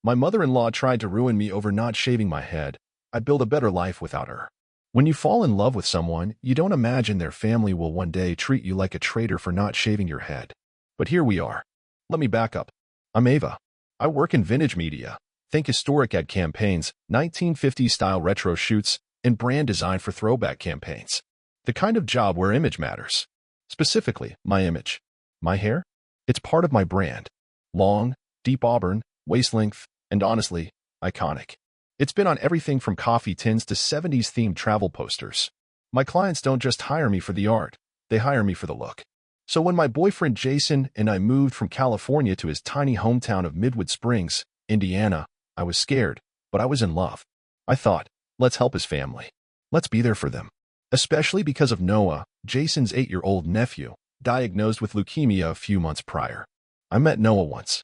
My mother-in-law tried to ruin me over not shaving my head. I'd build a better life without her. When you fall in love with someone, you don't imagine their family will one day treat you like a traitor for not shaving your head. But here we are. Let me back up. I'm Ava. I work in vintage media. Think historic ad campaigns, 1950s-style retro shoots, and brand design for throwback campaigns. The kind of job where image matters. Specifically, my image. My hair? It's part of my brand. Long, deep auburn, waist length, and honestly, iconic. It's been on everything from coffee tins to 70s-themed travel posters. My clients don't just hire me for the art, they hire me for the look. So when my boyfriend Jason and I moved from California to his tiny hometown of Midwood Springs, Indiana, I was scared, but I was in love. I thought, let's help his family. Let's be there for them. Especially because of Noah, Jason's 8-year-old nephew, diagnosed with leukemia a few months prior. I met Noah once.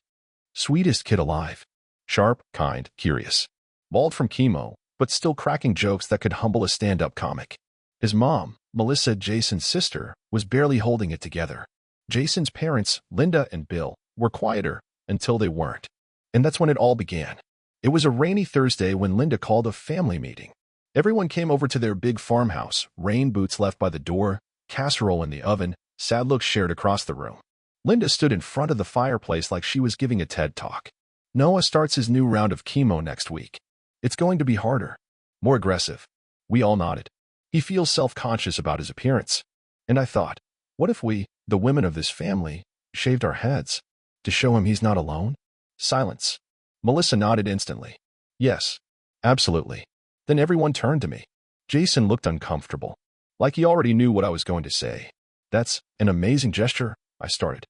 Sweetest kid alive. Sharp, kind, curious. Bald from chemo, but still cracking jokes that could humble a stand-up comic. His mom, Melissa, Jason's sister, was barely holding it together. Jason's parents, Linda and Bill, were quieter until they weren't. And that's when it all began. It was a rainy Thursday when Linda called a family meeting. Everyone came over to their big farmhouse, rain boots left by the door, casserole in the oven, sad looks shared across the room. Linda stood in front of the fireplace like she was giving a TED Talk. Noah starts his new round of chemo next week. It's going to be harder, more aggressive. We all nodded. He feels self-conscious about his appearance. And I thought, what if we, the women of this family, shaved our heads to show him he's not alone? Silence. Melissa nodded instantly. Yes, absolutely. Then everyone turned to me. Jason looked uncomfortable, like he already knew what I was going to say. That's an amazing gesture, I started.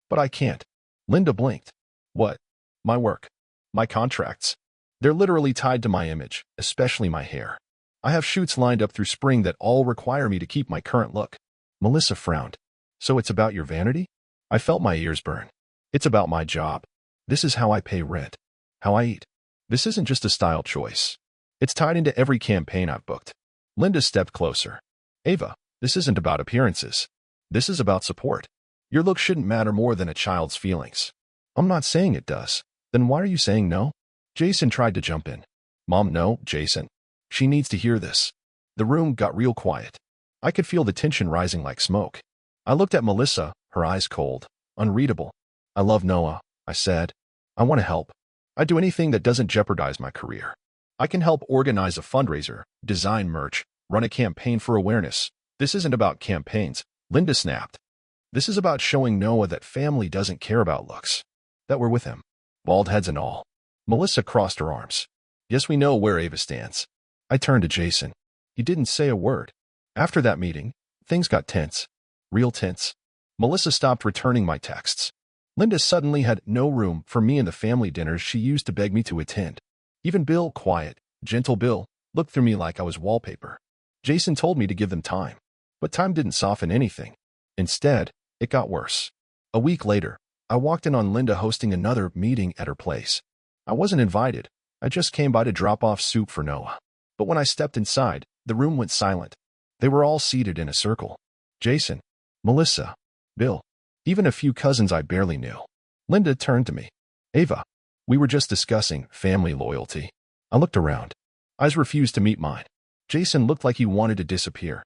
But I can't. Linda blinked. What? My work. My contracts. They're literally tied to my image, especially my hair. I have shoots lined up through spring that all require me to keep my current look. Melissa frowned. So it's about your vanity? I felt my ears burn. It's about my job. This is how I pay rent. How I eat. This isn't just a style choice. It's tied into every campaign I've booked. Linda stepped closer. Ava, this isn't about appearances. This is about support. Your look shouldn't matter more than a child's feelings. I'm not saying it does. Then why are you saying no? Jason tried to jump in. Mom, no, Jason. She needs to hear this. The room got real quiet. I could feel the tension rising like smoke. I looked at Melissa, her eyes cold, unreadable. I love Noah, I said. I want to help. I'd do anything that doesn't jeopardize my career. I can help organize a fundraiser, design merch, run a campaign for awareness. This isn't about campaigns, Linda snapped. This is about showing Noah that family doesn't care about looks. That we're with him. Bald heads and all. Melissa crossed her arms. Yes, we know where Ava stands. I turned to Jason. He didn't say a word. After that meeting, things got tense. Real tense. Melissa stopped returning my texts. Linda suddenly had no room for me in the family dinners she used to beg me to attend. Even Bill, quiet, gentle Bill, looked through me like I was wallpaper. Jason told me to give them time. But time didn't soften anything. Instead, it got worse. A week later, I walked in on Linda hosting another meeting at her place. I wasn't invited. I just came by to drop off soup for Noah. But when I stepped inside, the room went silent. They were all seated in a circle. Jason, Melissa, Bill, even a few cousins I barely knew. Linda turned to me. Ava, we were just discussing family loyalty. I looked around. Eyes refused to meet mine. Jason looked like he wanted to disappear.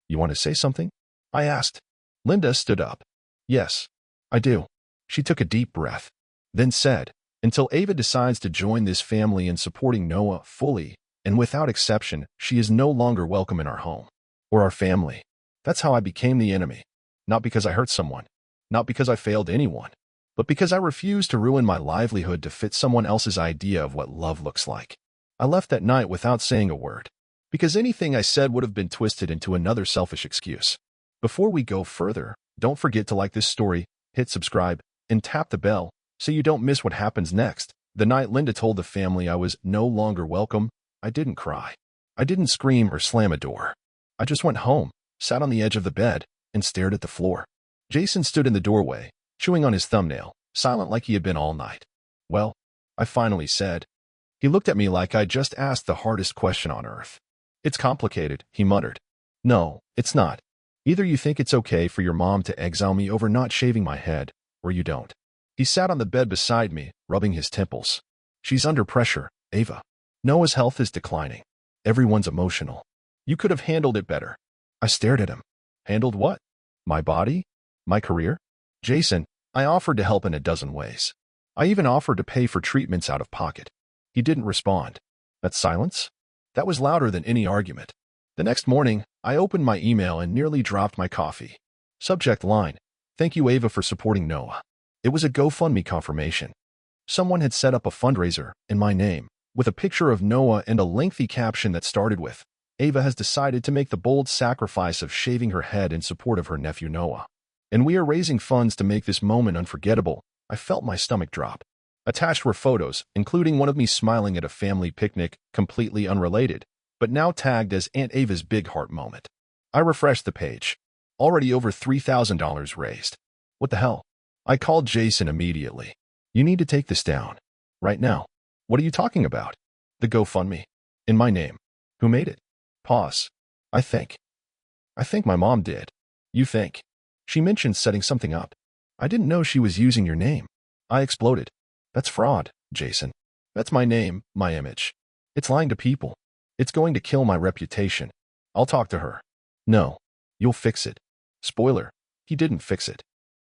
You want to say something? I asked. Linda stood up. Yes, I do. She took a deep breath, then said, until Ava decides to join this family in supporting Noah fully, and without exception, she is no longer welcome in our home or our family. That's how I became the enemy. Not because I hurt someone, not because I failed anyone, but because I refused to ruin my livelihood to fit someone else's idea of what love looks like. I left that night without saying a word, because anything I said would have been twisted into another selfish excuse. Before we go further, don't forget to like this story, hit subscribe, and tap the bell so you don't miss what happens next. The night Linda told the family I was no longer welcome, I didn't cry. I didn't scream or slam a door. I just went home, sat on the edge of the bed, and stared at the floor. Jason stood in the doorway, chewing on his thumbnail, silent like he had been all night. Well, I finally said. He looked at me like I just asked the hardest question on earth. It's complicated, he muttered. No, it's not. Either you think it's okay for your mom to exile me over not shaving my head, or you don't. He sat on the bed beside me, rubbing his temples. She's under pressure, Ava. Noah's health is declining. Everyone's emotional. You could have handled it better. I stared at him. Handled what? My body? My career? Jason, I offered to help in a dozen ways. I even offered to pay for treatments out of pocket. He didn't respond. That silence? That was louder than any argument. The next morning, I opened my email and nearly dropped my coffee. Subject line, "Thank you, Ava, for supporting Noah." It was a GoFundMe confirmation. Someone had set up a fundraiser in my name, with a picture of Noah and a lengthy caption that started with, "Ava has decided to make the bold sacrifice of shaving her head in support of her nephew Noah. And we are raising funds to make this moment unforgettable." I felt my stomach drop. Attached were photos, including one of me smiling at a family picnic, completely unrelated, but now tagged as Aunt Ava's big heart moment. I refreshed the page. Already over $3,000 raised. What the hell? I called Jason immediately. "You need to take this down. Right now." "What are you talking about?" "The GoFundMe. In my name." "Who made it?" Pause. I think my mom did." "You think?" "She mentioned setting something up." "I didn't know she was using your name." I exploded. "That's fraud, Jason. That's my name, my image. It's lying to people. It's going to kill my reputation. I'll talk to her." "No. You'll fix it." Spoiler, he didn't fix it.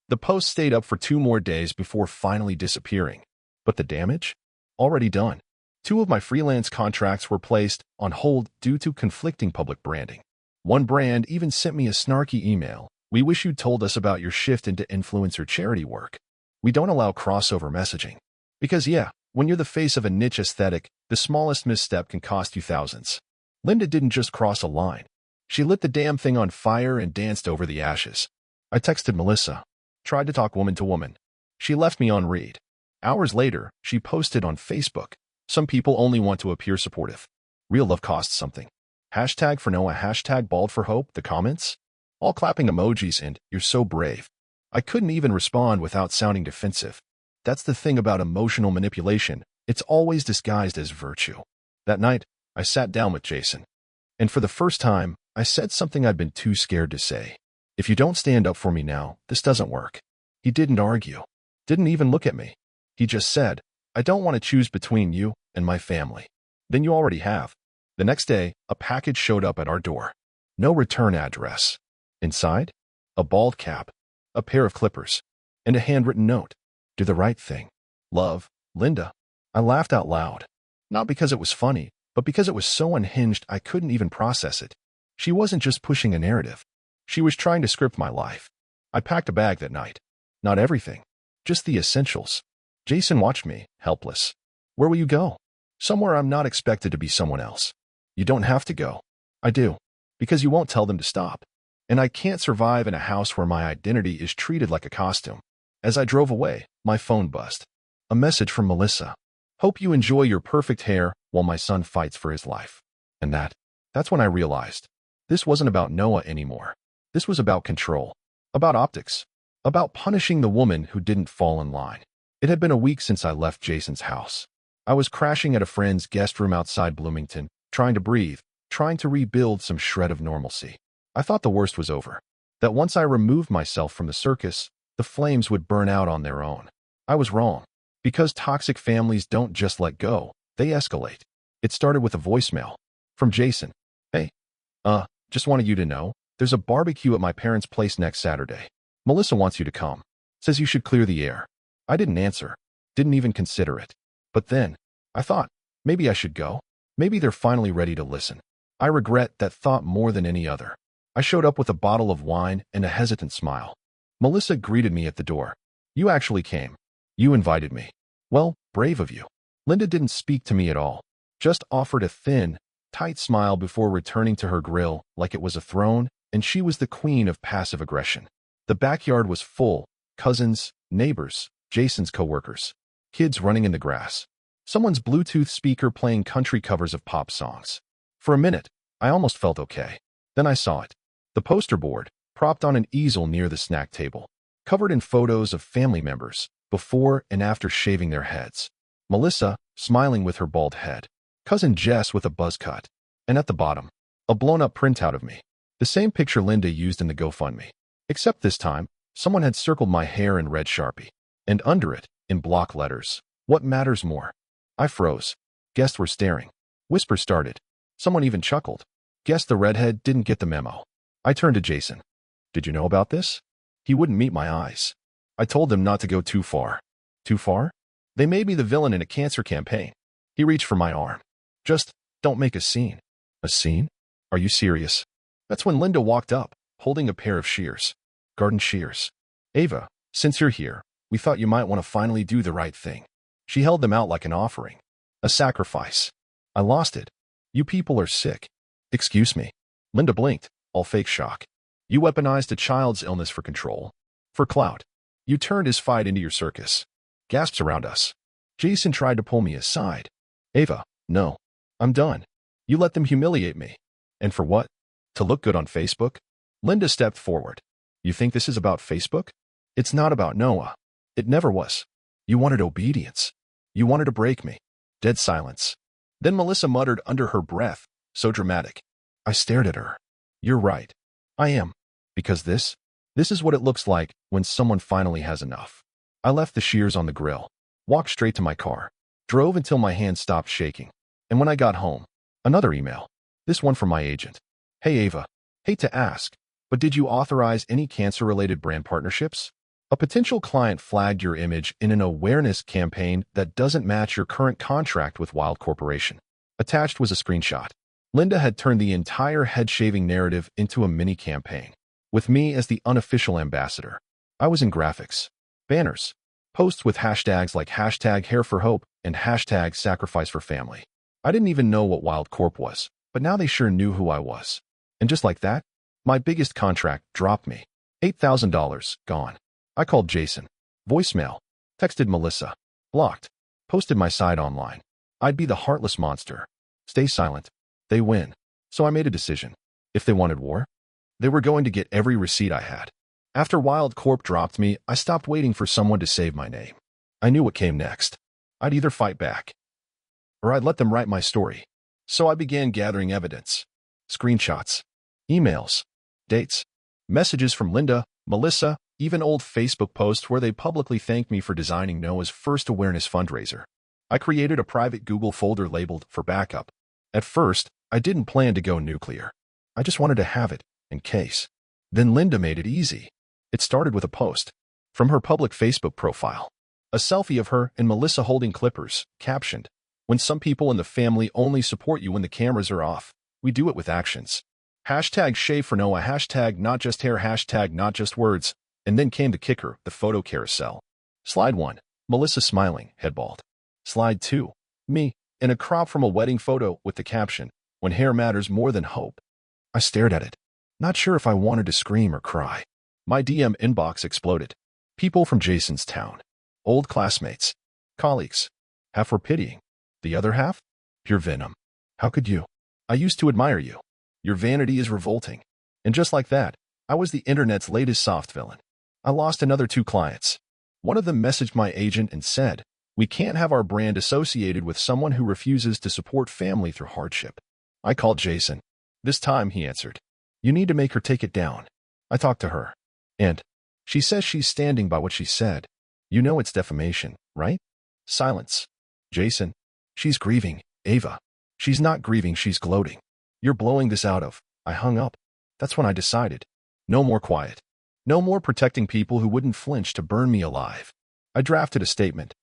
The post stayed up for 2 more days before finally disappearing. But the damage? Already done. 2 of my freelance contracts were placed on hold due to conflicting public branding. One brand even sent me a snarky email. "We wish you told us about your shift into influencer charity work. We don't allow crossover messaging." Because yeah, when you're the face of a niche aesthetic, the smallest misstep can cost you thousands. Linda didn't just cross a line. She lit the damn thing on fire and danced over the ashes. I texted Melissa. Tried to talk woman to woman. She left me on read. Hours later, she posted on Facebook. "Some people only want to appear supportive. Real love costs something. Hashtag for Noah, hashtag bald for hope." The comments? All clapping emojis and "You're so brave." I couldn't even respond without sounding defensive. That's the thing about emotional manipulation. It's always disguised as virtue. That night, I sat down with Jason. And for the first time, I said something I'd been too scared to say. "If you don't stand up for me now, this doesn't work." He didn't argue. Didn't even look at me. He just said, "I don't want to choose between you and my family." "Then you already have." The next day, a package showed up at our door. No return address. Inside, a bald cap, a pair of clippers, and a handwritten note. "Do the right thing. Love, Linda." I laughed out loud. Not because it was funny, but because it was so unhinged I couldn't even process it. She wasn't just pushing a narrative. She was trying to script my life. I packed a bag that night. Not everything. Just the essentials. Jason watched me, helpless. "Where will you go?" "Somewhere I'm not expected to be someone else." "You don't have to go." "I do. Because you won't tell them to stop. And I can't survive in a house where my identity is treated like a costume." As I drove away, my phone buzzed. A message from Melissa. "Hope you enjoy your perfect hair while my son fights for his life." And that's when I realized. This wasn't about Noah anymore. This was about control. About optics. About punishing the woman who didn't fall in line. It had been a week since I left Jason's house. I was crashing at a friend's guest room outside Bloomington, trying to breathe, trying to rebuild some shred of normalcy. I thought the worst was over. That once I removed myself from the circus, the flames would burn out on their own. I was wrong. Because toxic families don't just let go, they escalate. It started with a voicemail. From Jason. "Hey. Just wanted you to know, there's a barbecue at my parents' place next Saturday. Melissa wants you to come. Says you should clear the air." I didn't answer. Didn't even consider it. But then, I thought, maybe I should go. Maybe they're finally ready to listen. I regret that thought more than any other. I showed up with a bottle of wine and a hesitant smile. Melissa greeted me at the door. "You actually came. You invited me." "Well, brave of you." Linda didn't speak to me at all. Just offered a thin, tight smile before returning to her grill like it was a throne, and she was the queen of passive aggression. The backyard was full. Cousins, neighbors, Jason's coworkers. Kids running in the grass. Someone's Bluetooth speaker playing country covers of pop songs. For a minute, I almost felt okay. Then I saw it. The poster board, propped on an easel near the snack table, covered in photos of family members, before and after shaving their heads. Melissa, smiling with her bald head. Cousin Jess with a buzz cut. And at the bottom, a blown-up printout of me. The same picture Linda used in the GoFundMe. Except this time, someone had circled my hair in red Sharpie. And under it, in block letters, "What matters more?" I froze. Guests were staring. Whispers started. Someone even chuckled. Guess the redhead didn't get the memo. I turned to Jason. Did you know about this? He wouldn't meet my eyes. I told him not to go too far. Too far? They made me the villain in a cancer campaign. He reached for my arm. Just don't make a scene. A scene? Are you serious? That's when Linda walked up, holding a pair of shears. Garden shears. Ava, since you're here, we thought you might want to finally do the right thing. She held them out like an offering. A sacrifice. I lost it. You people are sick. Excuse me. Linda blinked, all fake shock. You weaponized a child's illness for control. For clout. You turned his fight into your circus. Gasps around us. Jason tried to pull me aside. Ava, no. I'm done. You let them humiliate me. And for what? To look good on Facebook? Linda stepped forward. You think this is about Facebook? It's not about Noah. It never was. You wanted obedience. You wanted to break me. Dead silence. Then Melissa muttered under her breath, so dramatic. I stared at her. You're right. I am. Because this is what it looks like when someone finally has enough. I left the shears on the grill, walked straight to my car, drove until my hands stopped shaking. And when I got home, another email. This one from my agent. Hey Ava, hate to ask, but did you authorize any cancer-related brand partnerships? A potential client flagged your image in an awareness campaign that doesn't match your current contract with Wild Corporation. Attached was a screenshot. Linda had turned the entire head-shaving narrative into a mini-campaign, with me as the unofficial ambassador. I was in graphics, banners, posts with hashtags like #HairForHope and #SacrificeForFamily. I didn't even know what Wild Corp was, but now they sure knew who I was. And just like that, my biggest contract dropped me. $8,000 gone. I called Jason. Voicemail. Texted Melissa. Blocked. Posted my side online. I'd be the heartless monster. Stay silent. They win. So I made a decision. If they wanted war, they were going to get every receipt I had. After Wild Corp dropped me, I stopped waiting for someone to save my name. I knew what came next. I'd either fight back, or I'd let them write my story. So I began gathering evidence. Screenshots. Emails. Dates. Messages from Linda, Melissa, even old Facebook posts where they publicly thanked me for designing Noah's first awareness fundraiser. I created a private Google folder labeled for backup. At first, I didn't plan to go nuclear. I just wanted to have it, in case. Then Linda made it easy. It started with a post from her public Facebook profile. A selfie of her and Melissa holding clippers, captioned, "When some people in the family only support you when the cameras are off, we do it with actions. #shave for Noah, #not just hair, #not just words." And then came the kicker, the photo carousel. Slide 1, Melissa smiling, head bald. Slide 2, me, in a crop from a wedding photo with the caption, "When hair matters more than hope." I stared at it, not sure if I wanted to scream or cry. My DM inbox exploded. People from Jason's town. Old classmates. Colleagues. Half were pitying. The other half? Pure venom. How could you? I used to admire you. Your vanity is revolting. And just like that, I was the internet's latest soft villain. I lost another 2 clients. One of them messaged my agent and said, "We can't have our brand associated with someone who refuses to support family through hardship." I called Jason. This time he answered, "You need to make her take it down." I talked to her. And she says she's standing by what she said. You know it's defamation, right? Silence. Jason. She's grieving, Ava. She's not grieving, she's gloating. You're blowing this out of. I hung up. That's when I decided. No more quiet. No more protecting people who wouldn't flinch to burn me alive. I drafted a statement.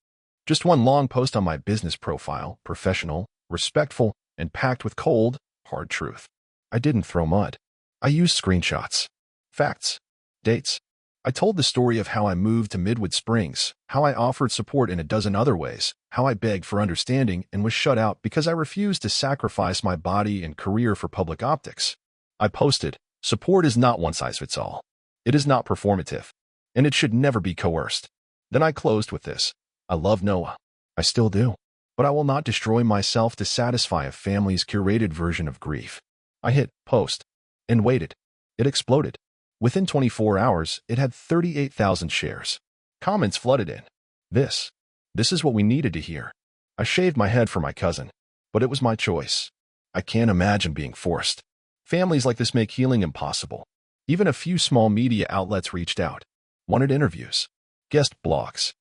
Just one long post on my business profile, professional, respectful, and packed with cold, hard truth. I didn't throw mud. I used screenshots. Facts. Dates. I told the story of how I moved to Midwood Springs, how I offered support in a dozen other ways, how I begged for understanding and was shut out because I refused to sacrifice my body and career for public optics. I posted, "Support is not one size fits all. It is not performative, and it should never be coerced." Then I closed with this. I love Noah. I still do. But I will not destroy myself to satisfy a family's curated version of grief. I hit post and waited. It exploded. Within 24 hours, it had 38,000 shares. Comments flooded in. This is what we needed to hear. I shaved my head for my cousin, but it was my choice. I can't imagine being forced. Families like this make healing impossible. Even a few small media outlets reached out, wanted interviews, guest blogs.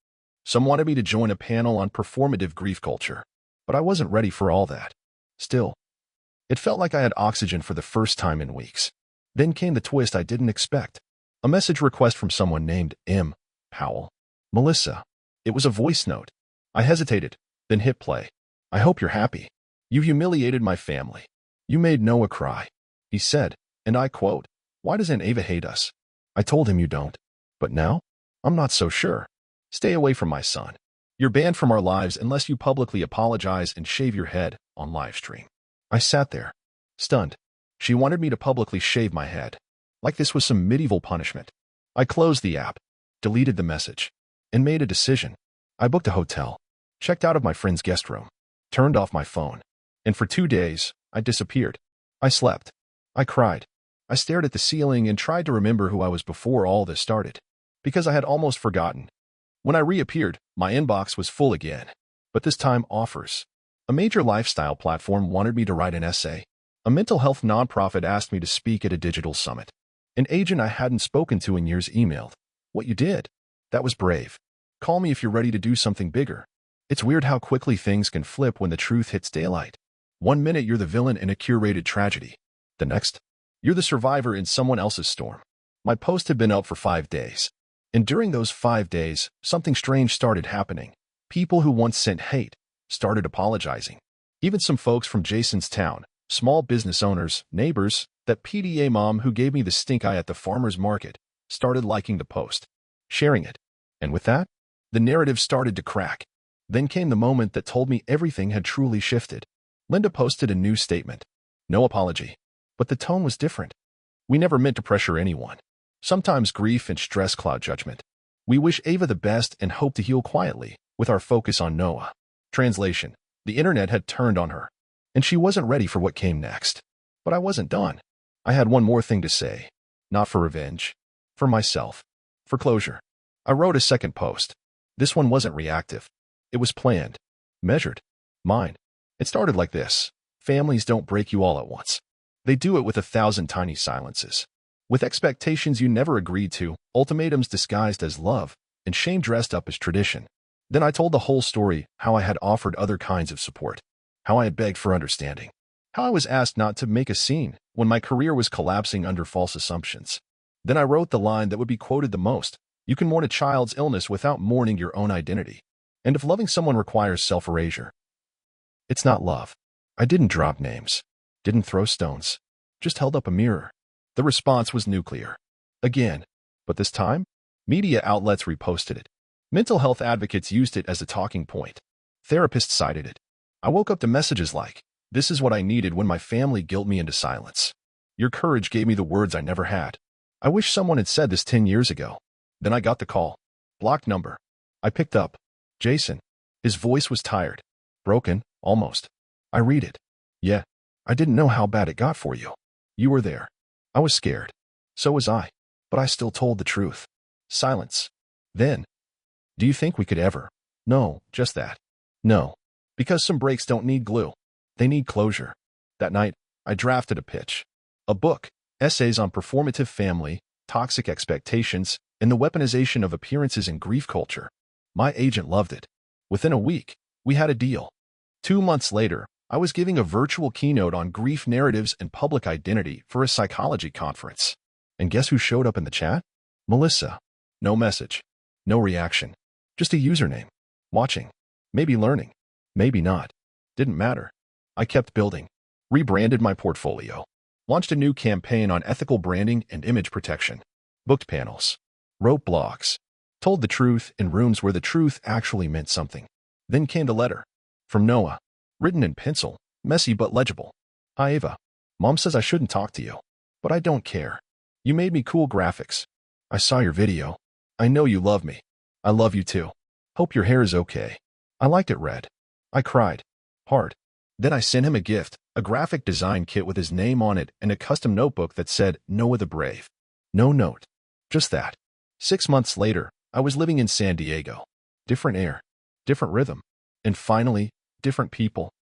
Some wanted me to join a panel on performative grief culture. but I wasn't ready for all that. Still, it felt like I had oxygen for the first time in weeks. Then came the twist I didn't expect. A message request from someone named M. Powell. Melissa. It was a voice note. I hesitated, then hit play. I hope you're happy. You humiliated my family. You made Noah cry. He said, and I quote, "Why doesn't Ava hate us?" I told him you don't. But now? I'm not so sure. Stay away from my son. You're banned from our lives unless you publicly apologize and shave your head on live stream. I sat there, stunned. She wanted me to publicly shave my head, like this was some medieval punishment. I closed the app, deleted the message, and made a decision. I booked a hotel, checked out of my friend's guest room, turned off my phone, and for 2 days, I disappeared. I slept. I cried. I stared at the ceiling and tried to remember who I was before all this started, because I had almost forgotten. When I reappeared, my inbox was full again, but this time offers. A major lifestyle platform wanted me to write an essay. A mental health nonprofit asked me to speak at a digital summit. An agent I hadn't spoken to in years emailed, "What you did? That was brave. Call me if you're ready to do something bigger." It's weird how quickly things can flip when the truth hits daylight. 1 minute you're the villain in a curated tragedy. The next, you're the survivor in someone else's storm. My post had been up for 5 days. And during those 5 days, something strange started happening. People who once sent hate started apologizing. Even some folks from Jason's town, small business owners, neighbors, that PDA mom who gave me the stink eye at the farmer's market, started liking the post, sharing it. And with that, the narrative started to crack. Then came the moment that told me everything had truly shifted. Linda posted a new statement. No apology. But the tone was different. We never meant to pressure anyone. Sometimes grief and stress cloud judgment. We wish Ava the best and hope to heal quietly, with our focus on Noah. Translation. The internet had turned on her, and she wasn't ready for what came next. But I wasn't done. I had one more thing to say. Not for revenge. For myself. For closure. I wrote a second post. This one wasn't reactive. It was planned. Measured. Mine. It started like this. Families don't break you all at once. They do it with 1,000 tiny silences. With expectations you never agreed to, ultimatums disguised as love, and shame dressed up as tradition. Then I told the whole story, how I had offered other kinds of support, how I had begged for understanding, how I was asked not to make a scene when my career was collapsing under false assumptions. Then I wrote the line that would be quoted the most. You can mourn a child's illness without mourning your own identity. And if loving someone requires self-erasure, it's not love. I didn't drop names, didn't throw stones, just held up a mirror. The response was nuclear. Again, but this time, media outlets reposted it. Mental health advocates used it as a talking point. Therapists cited it. I woke up to messages like, "This is what I needed when my family guilted me into silence. Your courage gave me the words I never had. I wish someone had said this 10 years ago." Then I got the call. Blocked number. I picked up. Jason. His voice was tired. Broken, almost. I read it. "Yeah, I didn't know how bad it got for you. You were there. I was scared. So was I. But I still told the truth." Silence. Then, "Do you think we could ever?" "No, just that." "No. Because some breaks don't need glue. They need closure." That night, I drafted a pitch. A book, essays on performative family, toxic expectations, and the weaponization of appearances in grief culture. My agent loved it. Within a week, we had a deal. 2 months later, I was giving a virtual keynote on grief narratives and public identity for a psychology conference. And guess who showed up in the chat? Melissa. No message. No reaction. Just a username. Watching. Maybe learning. Maybe not. Didn't matter. I kept building. Rebranded my portfolio. Launched a new campaign on ethical branding and image protection. Booked panels. Wrote blogs. Told the truth in rooms where the truth actually meant something. Then came the letter. From Noah. Written in pencil, messy but legible. "Hi Ava. Mom says I shouldn't talk to you. But I don't care. You made me cool graphics. I saw your video. I know you love me. I love you too. Hope your hair is okay. I liked it red." I cried. Hard. Then I sent him a gift, a graphic design kit with his name on it and a custom notebook that said, "Noah the Brave." No note. Just that. 6 months later, I was living in San Diego. Different air. Different rhythm. And finally, different people.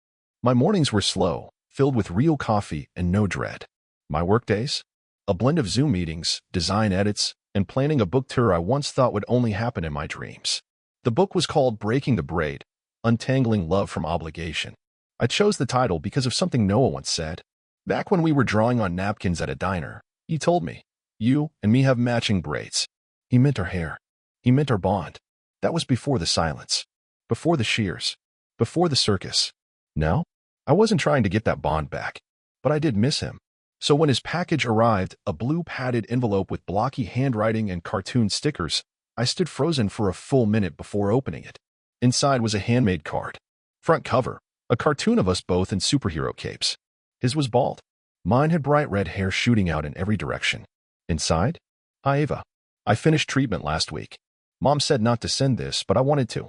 My mornings were slow, filled with real coffee and no dread. My workdays? A blend of Zoom meetings, design edits, and planning a book tour I once thought would only happen in my dreams. The book was called Breaking the Braid, Untangling Love from Obligation. I chose the title because of something Noah once said. Back when we were drawing on napkins at a diner, he told me, "You and me have matching braids." He meant our hair. He meant our bond. That was before the silence, before the shears, before the circus. Now, I wasn't trying to get that bond back, but I did miss him. So when his package arrived, a blue padded envelope with blocky handwriting and cartoon stickers, I stood frozen for a full minute before opening it. Inside was a handmade card. Front cover, a cartoon of us both in superhero capes. His was bald. Mine had bright red hair shooting out in every direction. Inside, "Hi Ava. I finished treatment last week. Mom said not to send this, but I wanted to.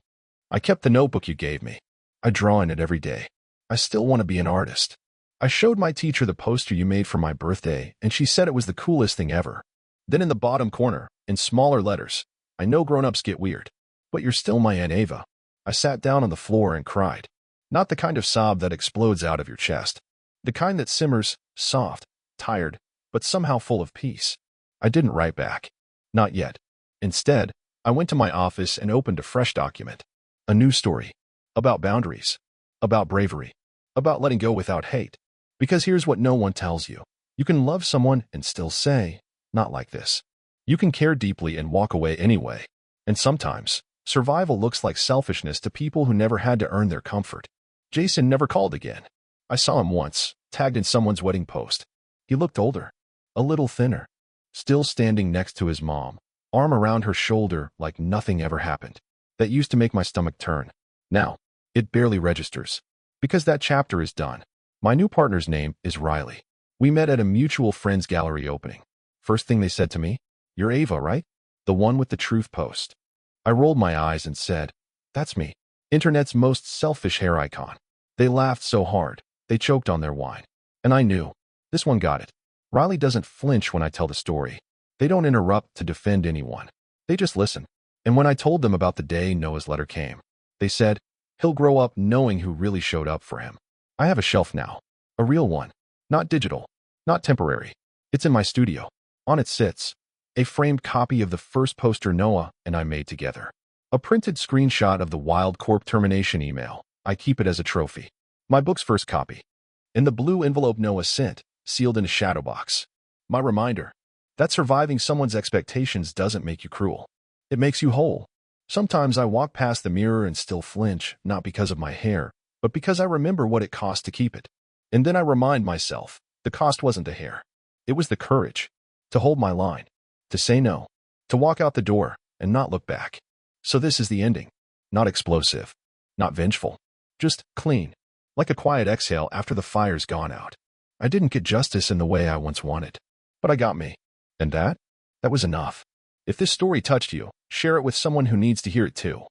I kept the notebook you gave me. I draw in it every day. I still want to be an artist." I showed my teacher the poster you made for my birthday, and she said it was the coolest thing ever. Then in the bottom corner, in smaller letters, "I know grown-ups get weird, but you're still my Aunt Ava." I sat down on the floor and cried. Not the kind of sob that explodes out of your chest. The kind that simmers, soft, tired, but somehow full of peace. I didn't write back. Not yet. Instead, I went to my office and opened a fresh document. A new story. About boundaries. About bravery. About letting go without hate. Because here's what no one tells you. You can love someone and still say, "Not like this." You can care deeply and walk away anyway. And sometimes, survival looks like selfishness to people who never had to earn their comfort. Jason never called again. I saw him once, tagged in someone's wedding post. He looked older, a little thinner, still standing next to his mom, arm around her shoulder like nothing ever happened. That used to make my stomach turn. Now, it barely registers. Because that chapter is done. My new partner's name is Riley. We met at a mutual friends gallery opening. First thing they said to me, "You're Ava, right? The one with the truth post." I rolled my eyes and said, "That's me. Internet's most selfish hair icon." They laughed so hard, they choked on their wine. And I knew, this one got it. Riley doesn't flinch when I tell the story. They don't interrupt to defend anyone. They just listen. And when I told them about the day Noah's letter came, they said, "He'll grow up knowing who really showed up for him." I have a shelf now. A real one. Not digital. Not temporary. It's in my studio. On it sits a framed copy of the first poster Noah and I made together. A printed screenshot of the Wild Corp termination email. I keep it as a trophy. My book's first copy. In the blue envelope Noah sent, sealed in a shadow box. My reminder that surviving someone's expectations doesn't make you cruel. It makes you whole. Sometimes I walk past the mirror and still flinch, not because of my hair, but because I remember what it cost to keep it. And then I remind myself, the cost wasn't the hair. It was the courage to hold my line, to say no, to walk out the door and not look back. So this is the ending. Not explosive, not vengeful, just clean, like a quiet exhale after the fire's gone out. I didn't get justice in the way I once wanted, but I got me. And that was enough. If this story touched you, share it with someone who needs to hear it too.